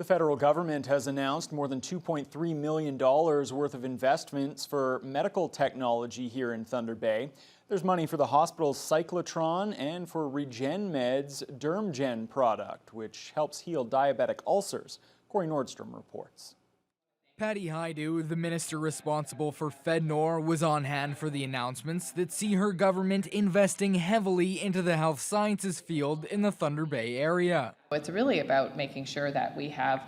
The federal government has announced more than $2.3 million worth of investments for medical technology here in Thunder Bay. There's money for the hospital's cyclotron and for RegenMed's DermGen product, which helps heal diabetic ulcers. Corey Nordstrom reports. Patty Hajdu, the minister responsible for FedNor, was on hand for the announcements that see her government investing heavily into the health sciences field in the Thunder Bay area. It's really about making sure that we have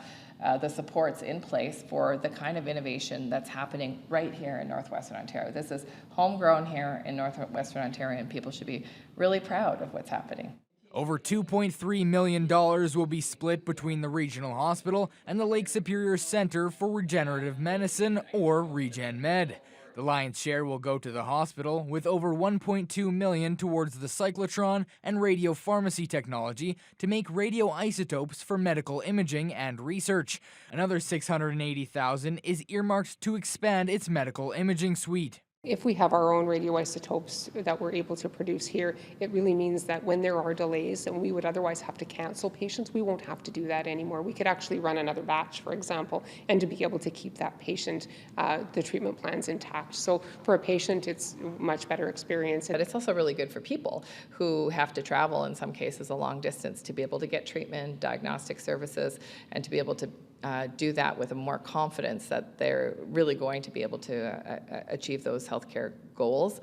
the supports in place for the kind of innovation that's happening right here in Northwestern Ontario. This is homegrown here in Northwestern Ontario, and people should be really proud of what's happening. Over $2.3 million will be split between the regional hospital and the Lake Superior Centre for Regenerative Medicine, or RegenMed. The lion's share will go to the hospital, with over $1.2 million towards the cyclotron and radiopharmacy technology to make radioisotopes for medical imaging and research. Another $680,000 is earmarked to expand its medical imaging suite. If we have our own radioisotopes that we're able to produce here, it really means that when there are delays and we would otherwise have to cancel patients, we won't have to do that anymore. We could actually run another batch, for example, and to be able to keep that patient, the treatment plans intact. So for a patient, it's a much better experience. But it's also really good for people who have to travel, in some cases, a long distance to be able to get treatment, diagnostic services, and to be able to do that with a more confidence that they're really going to be able to achieve those healthcare goals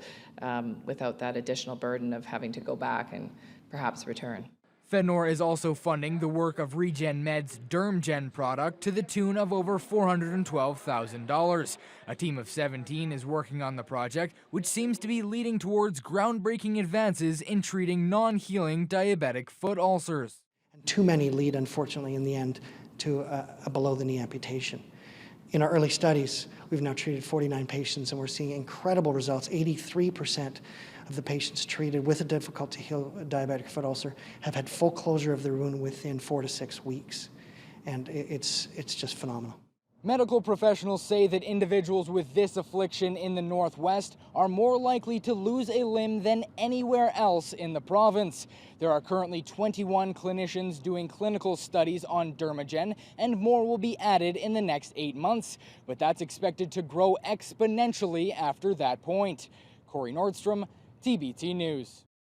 without that additional burden of having to go back and perhaps return. FedNor is also funding the work of RegenMed's DermGen product to the tune of over $412,000. A team of 17 is working on the project, which seems to be leading towards groundbreaking advances in treating non-healing diabetic foot ulcers. Too many lead, unfortunately, in the end to a below-the-knee amputation. In our early studies, we've now treated 49 patients, and we're seeing incredible results. 83% of the patients treated with a difficult-to-heal diabetic foot ulcer have had full closure of their wound within 4 to 6 weeks, and it's just phenomenal. Medical professionals say that individuals with this affliction in the Northwest are more likely to lose a limb than anywhere else in the province. There are currently 21 clinicians doing clinical studies on DermGen, and more will be added in the next 8 months. But that's expected to grow exponentially after that point. Corey Nordstrom, TBT News.